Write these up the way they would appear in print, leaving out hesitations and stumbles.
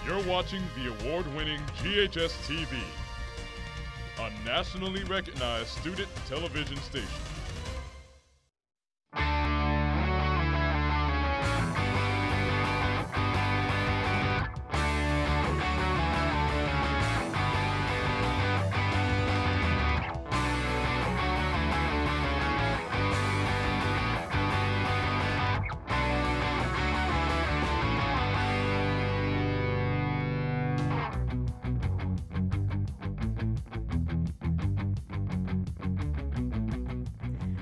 You're watching the award-winning GHS-TV, a nationally recognized student television station.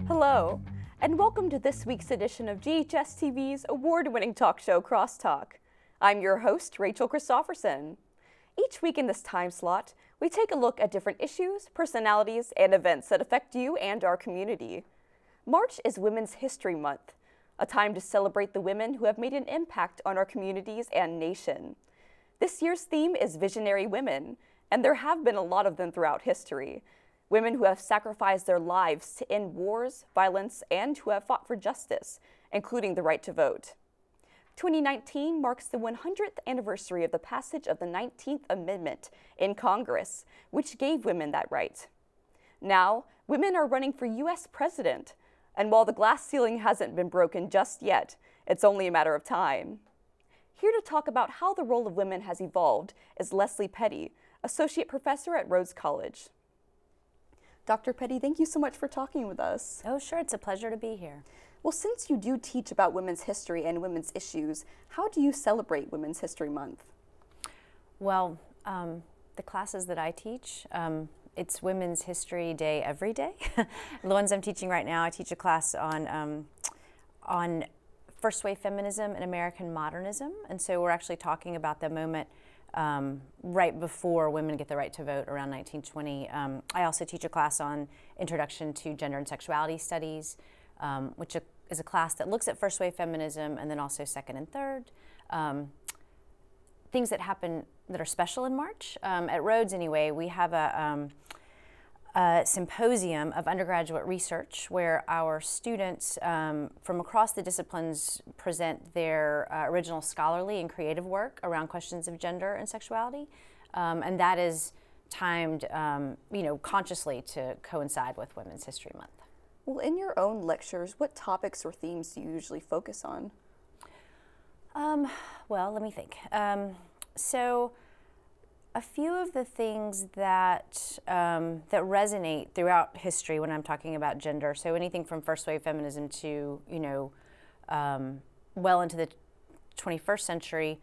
Hello, and welcome to this week's edition of GHS-TV's award-winning talk show, Crosstalk. I'm your host, Rachel Christopherson. Each week in this time slot, we take a look at different issues, personalities, and events that affect you and our community. March is Women's History Month, a time to celebrate the women who have made an impact on our communities and nation. This year's theme is Visionary Women, and there have been a lot of them throughout history. Women who have sacrificed their lives to end wars, violence, and who have fought for justice, including the right to vote. 2019 marks the 100th anniversary of the passage of the 19th Amendment in Congress, which gave women that right. Now, women are running for U.S. president, and while the glass ceiling hasn't been broken just yet, it's only a matter of time. Here to talk about how the role of women has evolved is Leslie Petit, Associate Professor at Rhodes College. Dr. Petit, thank you so much for talking with us. Oh, sure. It's a pleasure to be here. Well, since you do teach about women's history and women's issues, how do you celebrate Women's History Month? Well, the classes that I teach, it's Women's History Day every day. The ones I'm teaching right now, I teach a class on first wave feminism and American modernism. And so we're actually talking about the moment right before women get the right to vote around 1920. I also teach a class on Introduction to Gender and Sexuality Studies, which is a class that looks at first wave feminism and then also second and third. Things that happen that are special in March. At Rhodes anyway, we have a symposium of undergraduate research where our students from across the disciplines present their original scholarly and creative work around questions of gender and sexuality. And that is timed consciously to coincide with Women's History Month. Well, in your own lectures, what topics or themes do you usually focus on? Well, let me think. So a few of the things that that resonate throughout history when I'm talking about gender, so anything from first wave feminism to well into the 21st century,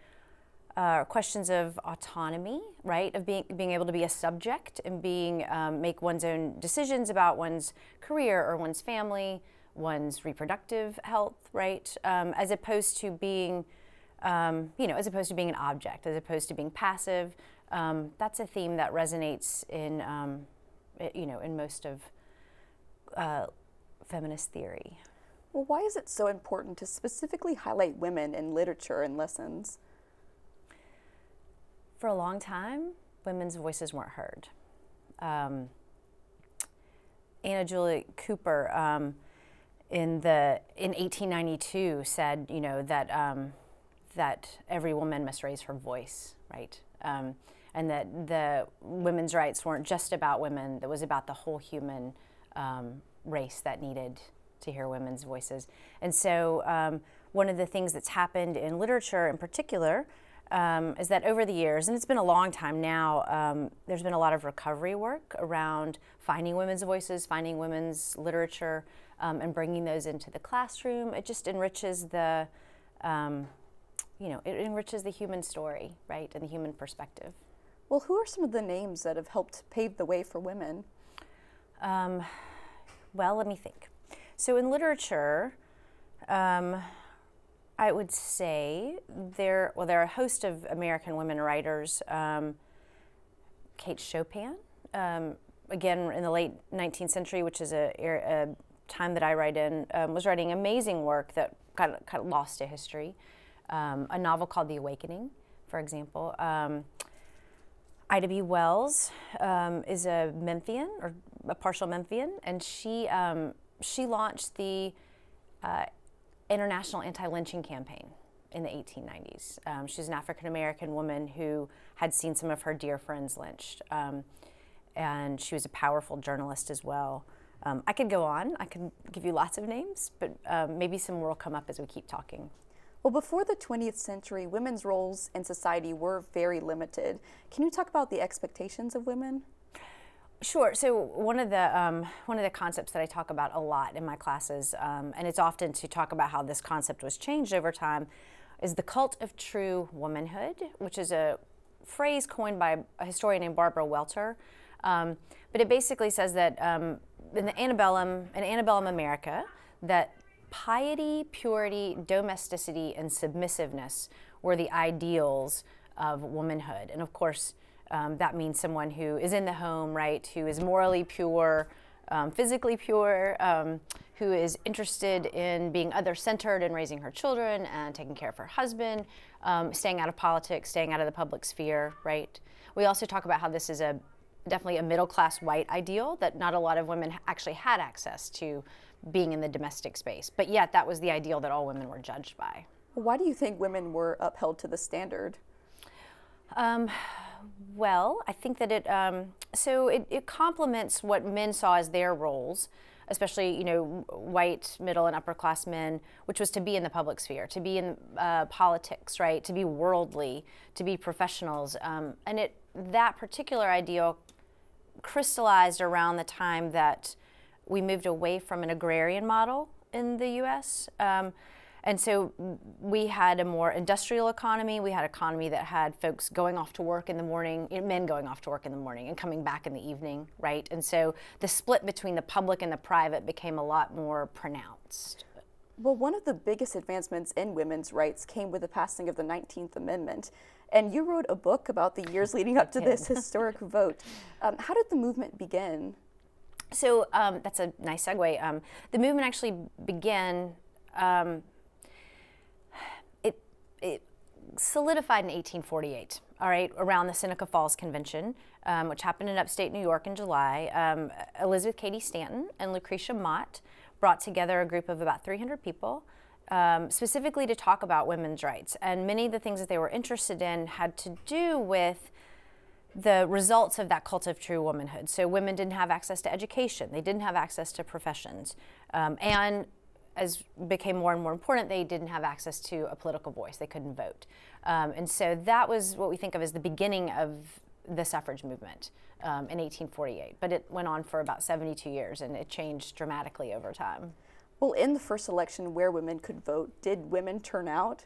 questions of autonomy, right? Of being able to be a subject and make one's own decisions about one's career or one's family, one's reproductive health, right? As opposed to being as opposed to being an object, as opposed to being passive. That's a theme that resonates in in most of feminist theory. Well, why is it so important to specifically highlight women in literature and lessons? For a long time, women's voices weren't heard. Anna Julia Cooper in 1892 said, that every woman must raise her voice, right? And that the women's rights weren't just about women, that was about the whole human race that needed to hear women's voices. And so one of the things that's happened in literature in particular is that over the years, and it's been a long time now, there's been a lot of recovery work around finding women's voices, finding women's literature, and bringing those into the classroom. It just enriches the it enriches the human story, right, and the human perspective. Well, who are some of the names that have helped pave the way for women? Well, let me think. So in literature, I would say there are a host of American women writers. Kate Chopin, again in the late 19th century, which is a time that I write in, was writing amazing work that got kind of lost to history. A novel called The Awakening, for example. Ida B. Wells is a Memphian, or a partial Memphian, and she launched the International Anti-Lynching Campaign in the 1890s. She's an African-American woman who had seen some of her dear friends lynched. And she was a powerful journalist as well. I could go on. I could give you lots of names, but maybe some more will come up as we keep talking. Well, before the 20th century, women's roles in society were very limited. Can you talk about the expectations of women? Sure. So one of the concepts that I talk about a lot in my classes, and it's often to talk about how this concept was changed over time, is the cult of true womanhood, which is a phrase coined by a historian named Barbara Welter. But it basically says that in antebellum America, that piety, purity, domesticity, and submissiveness were the ideals of womanhood. And of course, that means someone who is in the home, right, who is morally pure, physically pure, who is interested in being other-centered and raising her children and taking care of her husband, staying out of politics, staying out of the public sphere, right? We also talk about how this is definitely a middle-class white ideal, that not a lot of women actually had access to being in the domestic space, but yet that was the ideal that all women were judged by. Why do you think women were upheld to the standard? Well, I think that it complements what men saw as their roles, especially, you know, white, middle, and upper class men, which was to be in the public sphere, to be in politics, right, to be worldly, to be professionals, and that particular ideal crystallized around the time that we moved away from an agrarian model in the U.S. And so we had a more industrial economy. We had an economy that had folks going off to work in the morning, men going off to work in the morning and coming back in the evening, right? And so the split between the public and the private became a lot more pronounced. Well, one of the biggest advancements in women's rights came with the passing of the 19th Amendment. And you wrote a book about the years leading up to this historic vote. How did the movement begin? So that's a nice segue. The movement actually began, it solidified in 1848, all right, around the Seneca Falls Convention, which happened in upstate New York in July. Elizabeth Cady Stanton and Lucretia Mott brought together a group of about 300 people, specifically to talk about women's rights. And many of the things that they were interested in had to do with the results of that cult of true womanhood. So women didn't have access to education, they didn't have access to professions, and as became more and more important, they didn't have access to a political voice, they couldn't vote. And so that was what we think of as the beginning of the suffrage movement in 1848, but it went on for about 72 years and it changed dramatically over time. Well, in the first election where women could vote, did women turn out?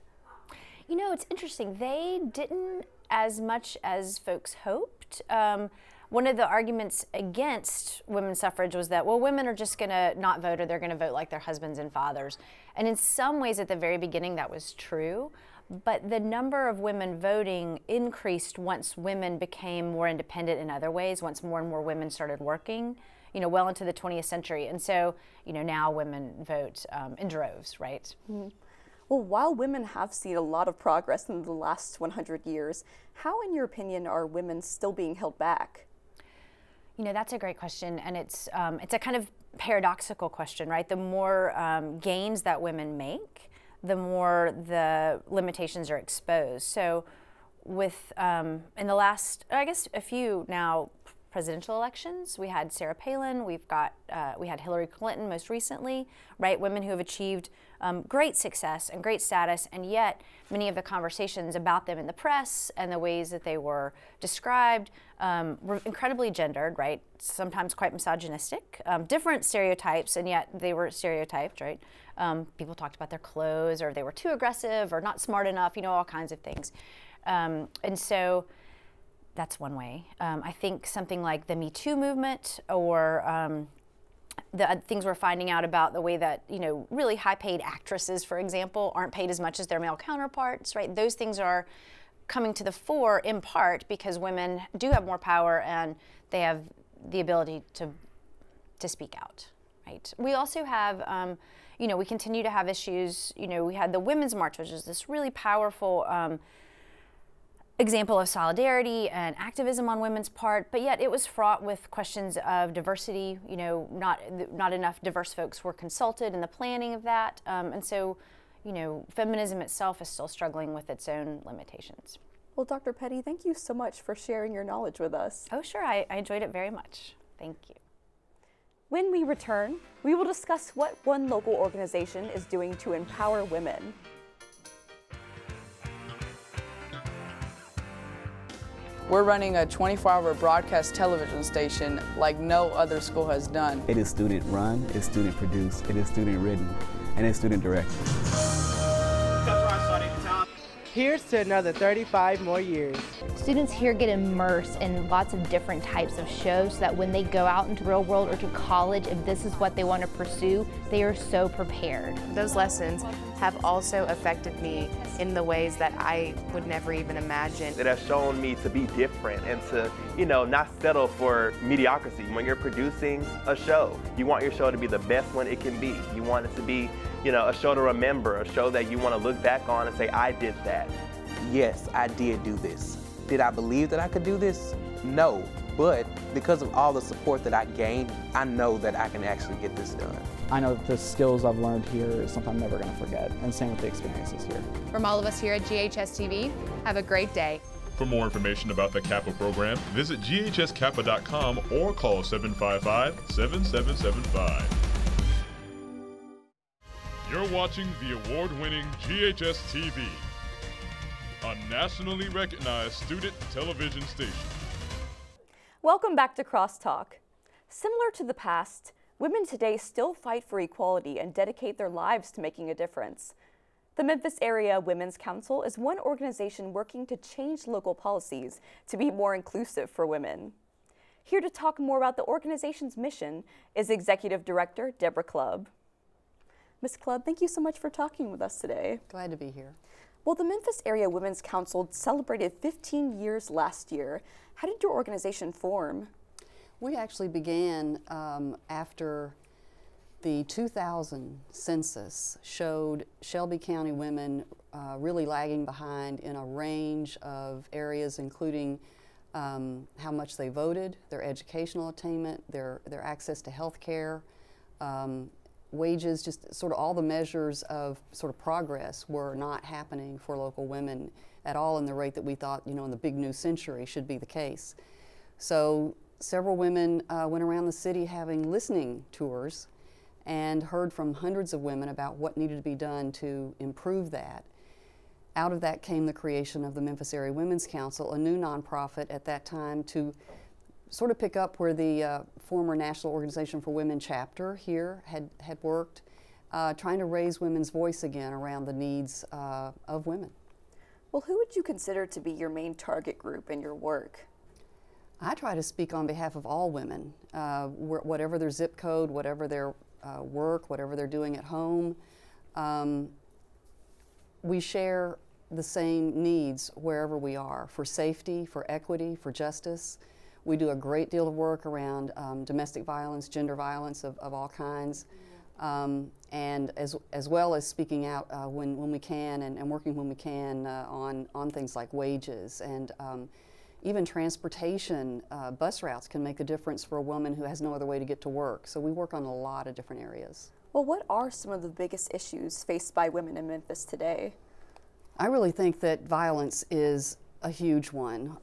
You know, it's interesting. They didn't as much as folks hoped. One of the arguments against women's suffrage was that, well, women are just going to not vote, or they're going to vote like their husbands and fathers. And in some ways at the very beginning that was true, but the number of women voting increased once women became more independent in other ways, once more and more women started working, you know, well into the 20th century. And so, you know, now women vote in droves, right? Mm-hmm. Well, while women have seen a lot of progress in the last 100 years, how, in your opinion, are women still being held back? You know, that's a great question, and it's a kind of paradoxical question, right? The more gains that women make, the more the limitations are exposed. So with, in the last, I guess, a few now presidential elections, we had Sarah Palin, we had Hillary Clinton most recently, right? Women who have achieved great success and great status, and yet many of the conversations about them in the press and the ways that they were described were incredibly gendered, right? Sometimes quite misogynistic, different stereotypes, and yet they were stereotyped, right? People talked about their clothes, or they were too aggressive, or not smart enough, you know, all kinds of things. And so that's one way. I think something like the Me Too movement, or the things we're finding out about the way that, you know, really high-paid actresses, for example, aren't paid as much as their male counterparts, right? Those things are coming to the fore in part because women do have more power and they have the ability to speak out, right? We also have, you know, we continue to have issues. You know, we had the Women's March, which is this really powerful example of solidarity and activism on women's part, but yet it was fraught with questions of diversity. You know, not enough diverse folks were consulted in the planning of that, and so, feminism itself is still struggling with its own limitations. Well, Dr. Petit, thank you so much for sharing your knowledge with us. Oh, sure. I enjoyed it very much. Thank you. When we return, we will discuss what one local organization is doing to empower women. We're running a 24-hour broadcast television station like no other school has done. It is student run, it's student produced, it is student written, and it's student directed. Here's to another 35 more years. Students here get immersed in lots of different types of shows so that when they go out into the real world or to college, if this is what they want to pursue, they are so prepared. Those lessons have also affected me in the ways that I would never even imagine. It has shown me to be different and to, not settle for mediocrity. When you're producing a show, you want your show to be the best one it can be. You want it to be a show to remember, a show that you want to look back on and say, I did that. Yes, I did do this. Did I believe that I could do this? No, but because of all the support that I gained, I know that I can actually get this done. I know that the skills I've learned here is something I'm never going to forget, and same with the experiences here. From all of us here at GHS-TV, have a great day. For more information about the Kappa program, visit ghskappa.com or call 755-7775. You're watching the award-winning GHS-TV, a nationally recognized student television station. Welcome back to Crosstalk. Similar to the past, women today still fight for equality and dedicate their lives to making a difference. The Memphis Area Women's Council is one organization working to change local policies to be more inclusive for women. Here to talk more about the organization's mission is Executive Director Deborah Clubb. Ms. Clubb, thank you so much for talking with us today. Glad to be here. Well, the Memphis Area Women's Council celebrated 15 years last year. How did your organization form? We actually began after the 2000 census showed Shelby County women really lagging behind in a range of areas, including how much they voted, their educational attainment, their access to health care, wages, just sort of all the measures of sort of progress were not happening for local women at all in the rate that we thought, in the big new century should be the case. So several women went around the city having listening tours and heard from hundreds of women about what needed to be done to improve that. Out of that came the creation of the Memphis Area Women's Council, a new nonprofit at that time to sort of pick up where the former National Organization for Women chapter here had worked, trying to raise women's voice again around the needs of women. Well, who would you consider to be your main target group in your work? I try to speak on behalf of all women, whatever their zip code, whatever their work, whatever they're doing at home. We share the same needs wherever we are, for safety, for equity, for justice. We do a great deal of work around domestic violence, gender violence of all kinds, and as well as speaking out when we can and working when we can on things like wages and even transportation. Bus routes can make a difference for a woman who has no other way to get to work. So we work on a lot of different areas. Well, what are some of the biggest issues faced by women in Memphis today? I really think that violence is a huge one.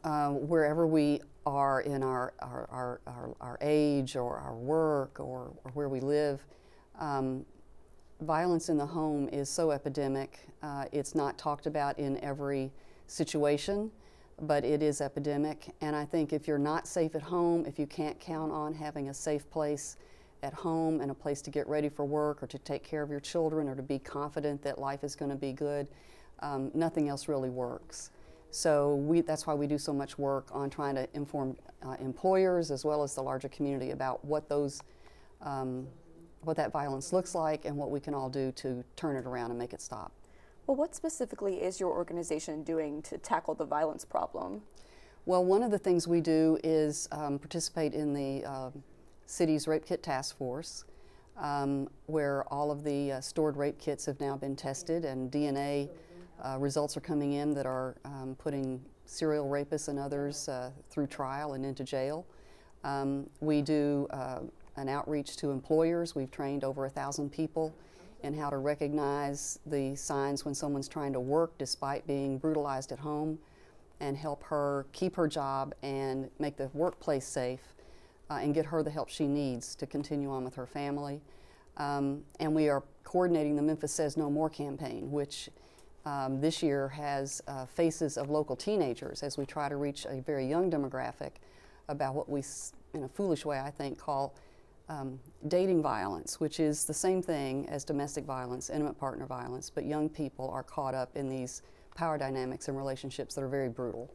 Wherever we are in our age or our work or where we live, violence in the home is so epidemic. It's not talked about in every situation, but it is epidemic. And I think if you're not safe at home, if you can't count on having a safe place at home and a place to get ready for work or to take care of your children or to be confident that life is going to be good, nothing else really works. So that's why we do so much work on trying to inform employers as well as the larger community about what that violence looks like and what we can all do to turn it around and make it stop. Well, what specifically is your organization doing to tackle the violence problem? Well, one of the things we do is participate in the city's Rape Kit Task Force, where all of the stored rape kits have now been tested and DNA results are coming in that are putting serial rapists and others through trial and into jail. We do an outreach to employers. We've trained over 1,000 people and how to recognize the signs when someone's trying to work despite being brutalized at home, and help her keep her job and make the workplace safe, and get her the help she needs to continue on with her family. And we are coordinating the Memphis Says No More campaign, which this year has faces of local teenagers as we try to reach a very young demographic about what we, in a foolish way I think, call dating violence, which is the same thing as domestic violence, intimate partner violence, but young people are caught up in these power dynamics and relationships that are very brutal.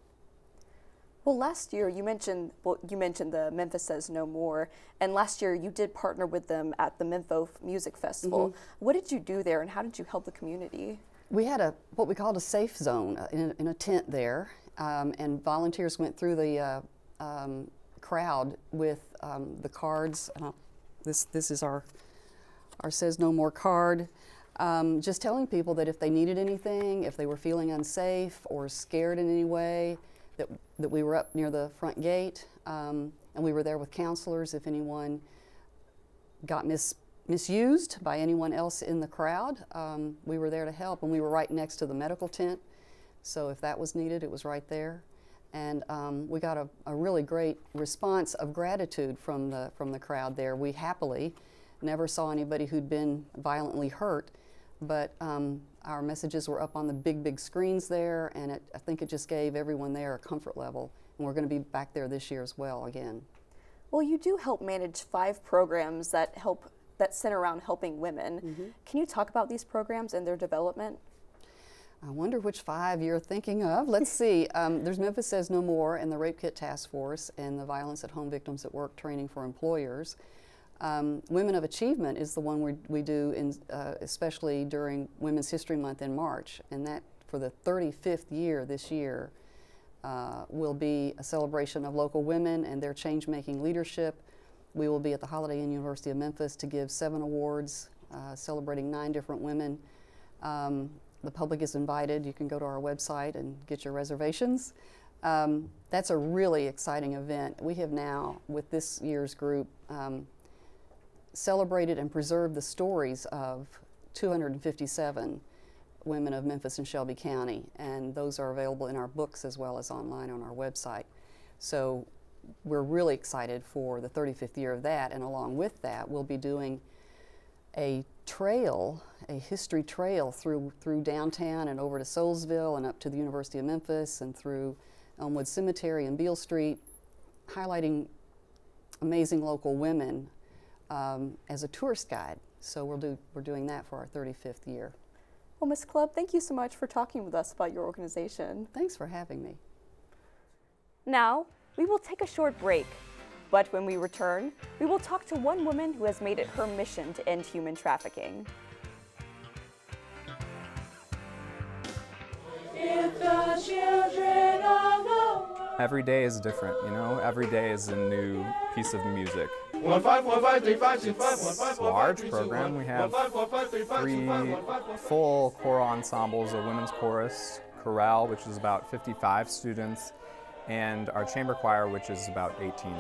Well, last year you mentioned the Memphis Says No More, and last year you did partner with them at the Memphis Music Festival. What did you do there, and how did you help the community? We had what we called a safe zone in a tent there, and volunteers went through the crowd with the cards. This is our Says No More card. Just telling people that if they needed anything, if they were feeling unsafe or scared in any way, that we were up near the front gate, and we were there with counselors if anyone got misused by anyone else in the crowd. We were there to help, and we were right next to the medical tent, so if that was needed, it was right there. And we got a really great response of gratitude from the crowd there. We happily never saw anybody who'd been violently hurt, but our messages were up on the big screens there, and I think it just gave everyone there a comfort level. And we're going to be back there this year as well again. Well, you do help manage 5 programs that center around helping women. Can you talk about these programs and their development? I wonder which 5 you're thinking of. Let's see. There's Memphis Says No More and the Rape Kit Task Force and the Violence at Home Victims at Work training for employers. Women of Achievement is the one we do especially during Women's History Month in March, and that for the 35th year this year will be a celebration of local women and their change-making leadership. We will be at the Holiday Inn University of Memphis to give 7 awards celebrating 9 different women. The public is invited. You can go to our website and get your reservations. That's a really exciting event. We have now, with this year's group, celebrated and preserved the stories of 257 women of Memphis and Shelby County, and those are available in our books as well as online on our website. So we're really excited for the 35th year of that, and along with that we'll be doing a trail, a history trail through downtown and over to Soulsville and up to the University of Memphis and through Elmwood Cemetery and Beale Street, highlighting amazing local women as a tourist guide. So we're doing that for our 35th year. Well, Ms. Clubb, thank you so much for talking with us about your organization. Thanks for having me. Now, we will take a short break, but when we return, we will talk to one woman who has made it her mission to end human trafficking. If the children of the world. Every day is different, you know? Every day is a new piece of music. It's a large program. We have 3 full choral ensembles, a women's chorus, chorale, which is about 55 students, and our chamber choir, which is about 18.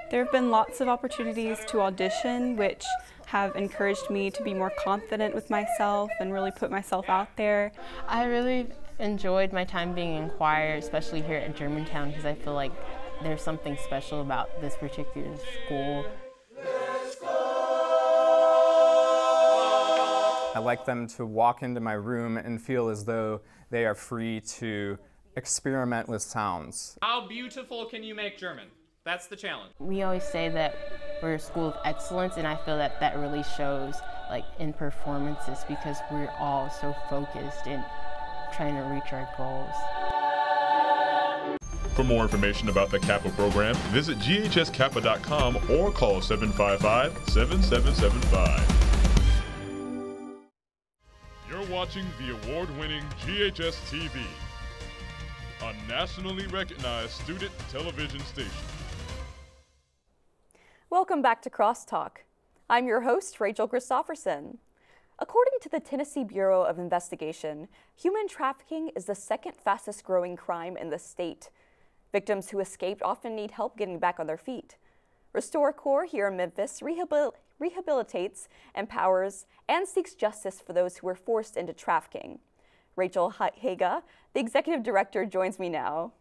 There have been lots of opportunities to audition, which have encouraged me to be more confident with myself and really put myself out there. I really enjoyed my time being in choir, especially here at Germantown, because I feel like there's something special about this particular school. I like them to walk into my room and feel as though they are free to experiment with sounds. How beautiful can you make German? That's the challenge. We always say that we're a school of excellence, and I feel that that really shows like in performances, because we're all so focused in trying to reach our goals. For more information about the Kappa program, visit ghskappa.com or call 755-7775. You're watching the award-winning GHS-TV, a nationally recognized student television station. Welcome back to Crosstalk. I'm your host, Rachel Christopherson. According to the Tennessee Bureau of Investigation, human trafficking is the 2nd fastest growing crime in the state. Victims who escaped often need help getting back on their feet. RestoreCorps here in Memphis rehabilitates, empowers, and seeks justice for those who were forced into trafficking. Rachel Haga, the executive director, joins me now.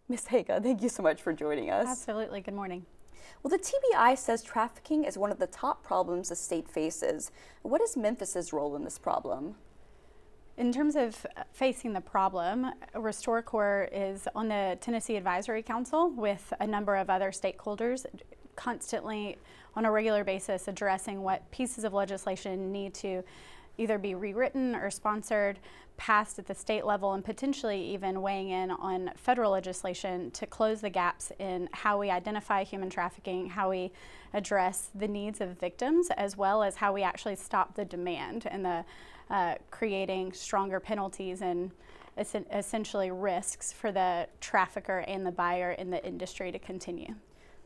Ms. Haga, thank you so much for joining us. Absolutely. Good morning. Well, the TBI says trafficking is one of the top problems the state faces. What is Memphis's role in this problem? In terms of facing the problem, RestoreCorps is on the Tennessee Advisory Council with a number of other stakeholders, constantly on a regular basis addressing what pieces of legislation need to either be rewritten or sponsored, passed at the state level, and potentially even weighing in on federal legislation to close the gaps in how we identify human trafficking, how we address the needs of victims, as well as how we actually stop the demand and the creating stronger penalties and essentially risks for the trafficker and the buyer in the industry to continue.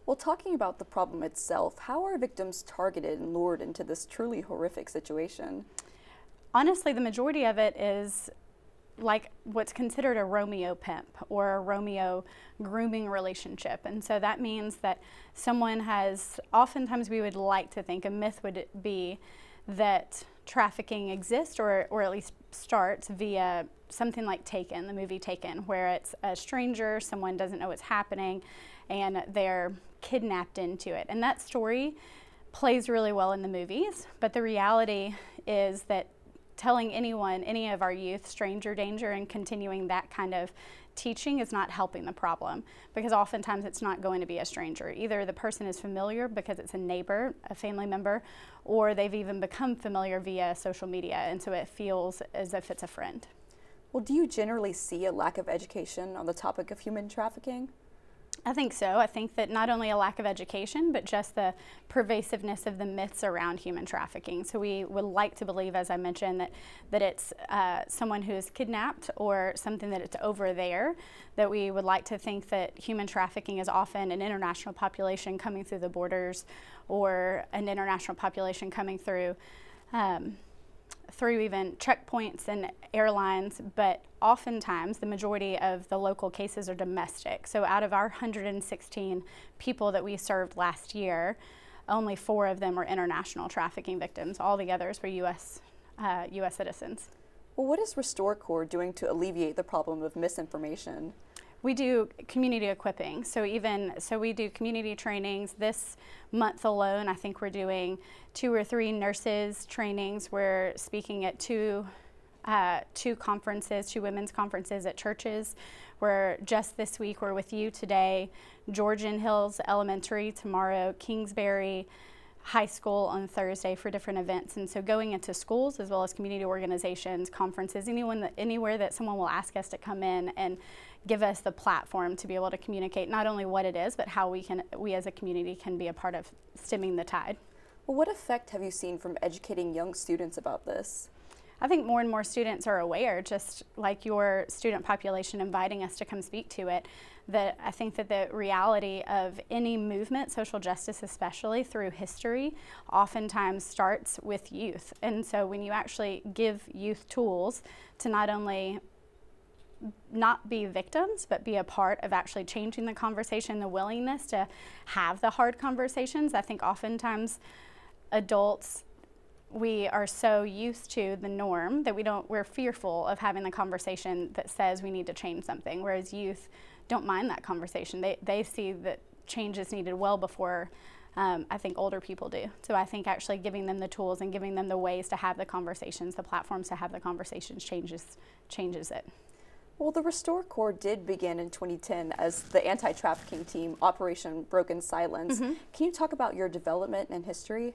Well, talking about the problem itself, how are victims targeted and lured into this truly horrific situation? Honestly, the majority of it is like what's considered a Romeo pimp or a Romeo grooming relationship. And so that means that someone has, oftentimes we would like to think, a myth would be that trafficking exists or at least starts via something like Taken, the movie Taken, where it's a stranger, someone doesn't know what's happening, and they're kidnapped into it. And that story plays really well in the movies, but the reality is that telling anyone, any of our youth, stranger danger, and continuing that kind of teaching is not helping the problem, because oftentimes it's not going to be a stranger. Either the person is familiar because it's a neighbor, a family member, or they've even become familiar via social media, and so it feels as if it's a friend. Well, do you generally see a lack of education on the topic of human trafficking? I think so. I think that not only a lack of education, but just the pervasiveness of the myths around human trafficking. So we would like to believe, as I mentioned, that it's someone who is kidnapped or something that it's over there, that we would like to think that human trafficking is often an international population coming through the borders or an international population coming through even checkpoints and airlines, but oftentimes the majority of the local cases are domestic. So out of our 116 people that we served last year, only 4 of them were international trafficking victims. All the others were U.S. citizens. Well, what is RestoreCorps doing to alleviate the problem of misinformation? We do community equipping. So we do community trainings. This month alone, I think we're doing 2 or 3 nurses trainings. We're speaking at two conferences, 2 women's conferences at churches. We're just this week, we're with you today, Georgian Hills Elementary tomorrow, Kingsbury High School on Thursday for different events. And so going into schools as well as community organizations, conferences, anywhere that someone will ask us to come in and give us the platform to be able to communicate not only what it is, but how we as a community can be a part of stemming the tide. Well, what effect have you seen from educating young students about this? I think more and more students are aware, just like your student population inviting us to come speak to it, that I think that the reality of any movement, social justice especially through history, oftentimes starts with youth. And so when you actually give youth tools to not only not be victims, but be a part of actually changing the conversation, the willingness to have the hard conversations, I think oftentimes adults, we are so used to the norm that we're fearful of having the conversation that says we need to change something, whereas youth don't mind that conversation. They see that change is needed well before I think older people do. So I think actually giving them the tools and giving them the ways to have the conversations, the platforms to have the conversations changes it. Well, the RestoreCorps did begin in 2010 as the anti-trafficking team, Operation Broken Silence. Mm-hmm. Can you talk about your development and history?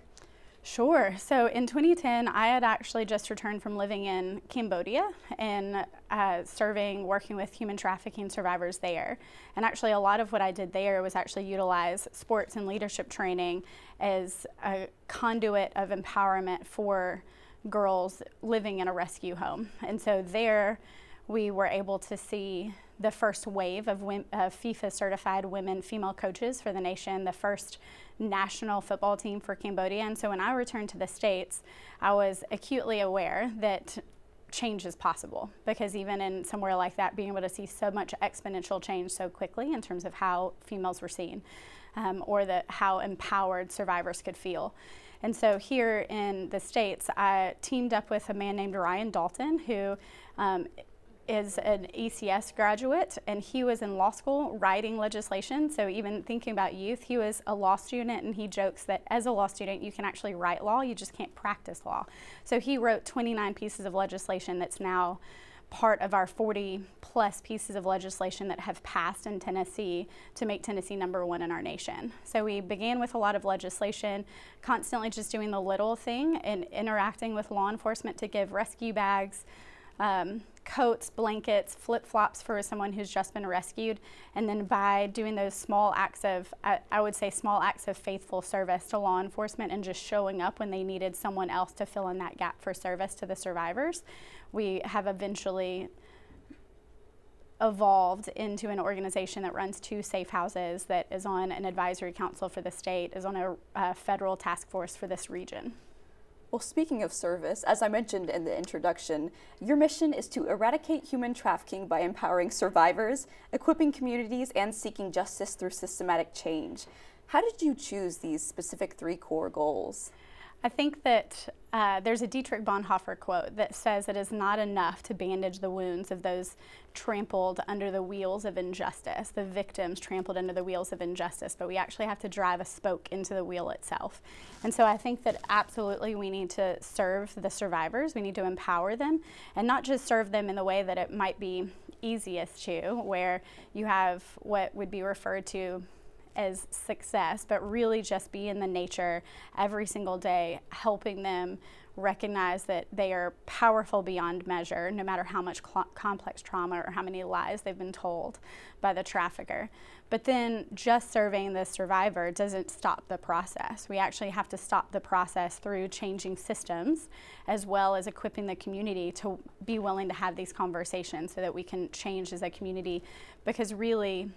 Sure. So in 2010, I had actually just returned from living in Cambodia and working with human trafficking survivors there. And actually a lot of what I did there was actually utilize sports and leadership training as a conduit of empowerment for girls living in a rescue home. And so there we were able to see the first wave of FIFA certified female coaches for the nation, the first national football team for Cambodia. And so when I returned to the States, I was acutely aware that change is possible, because even in somewhere like that, being able to see so much exponential change so quickly in terms of how females were seen. or how empowered survivors could feel. And so here in the States, I teamed up with a man named Ryan Dalton, who is an ECS graduate, and he was in law school writing legislation. So even thinking about youth, he was a law student, and he jokes that as a law student, you can actually write law, you just can't practice law. So he wrote 29 pieces of legislation that's now part of our 40+ pieces of legislation that have passed in Tennessee to make Tennessee #1 in our nation. So we began with a lot of legislation, constantly just doing the little thing and interacting with law enforcement to give rescue bags, coats, blankets, flip-flops for someone who's just been rescued. And then by doing those small acts of, I would say small acts of faithful service to law enforcement and just showing up when they needed someone else to fill in that gap for service to the survivors, we have eventually evolved into an organization that runs 2 safe houses, that is on an advisory council for the state, is on a federal task force for this region. Well, speaking of service, as I mentioned in the introduction, your mission is to eradicate human trafficking by empowering survivors, equipping communities, and seeking justice through systematic change. How did you choose these specific 3 core goals? I think that there's a Dietrich Bonhoeffer quote that says it is not enough to bandage the wounds of those trampled under the wheels of injustice, the victims trampled under the wheels of injustice, but we actually have to drive a spoke into the wheel itself. And so I think that absolutely we need to serve the survivors, we need to empower them, and not just serve them in the way that it might be easiest to, where you have what would be referred to as success, but really just be in the nature every single day, helping them recognize that they are powerful beyond measure, no matter how much complex trauma or how many lies they've been told by the trafficker. But then just serving the survivor doesn't stop the process. We actually have to stop the process through changing systems, as well as equipping the community to be willing to have these conversations so that we can change as a community, because really,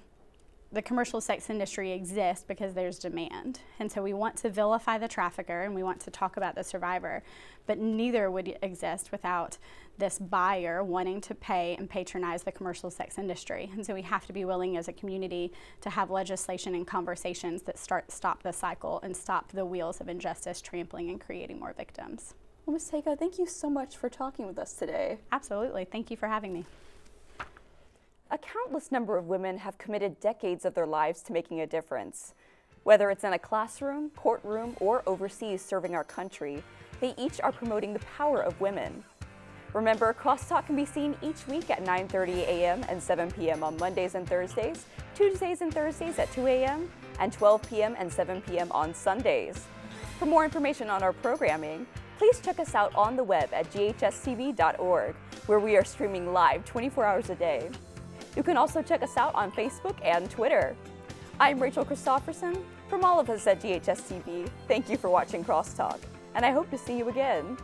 the commercial sex industry exists because there's demand. And so we want to vilify the trafficker and we want to talk about the survivor, but neither would exist without this buyer wanting to pay and patronize the commercial sex industry. And so we have to be willing as a community to have legislation and conversations that stop the cycle and stop the wheels of injustice trampling and creating more victims. Well, Ms. Taika, thank you so much for talking with us today. Absolutely. Thank you for having me. A countless number of women have committed decades of their lives to making a difference. Whether it's in a classroom, courtroom, or overseas serving our country, they each are promoting the power of women. Remember, Crosstalk can be seen each week at 9:30 a.m. and 7 p.m. on Mondays and Thursdays, Tuesdays and Thursdays at 2 a.m., and 12 p.m. and 7 p.m. on Sundays. For more information on our programming, please check us out on the web at GHS-TV.org, where we are streaming live 24 hours a day. You can also check us out on Facebook and Twitter. I'm Rachel Christopherson. From all of us at GHS-TV, thank you for watching Crosstalk, and I hope to see you again.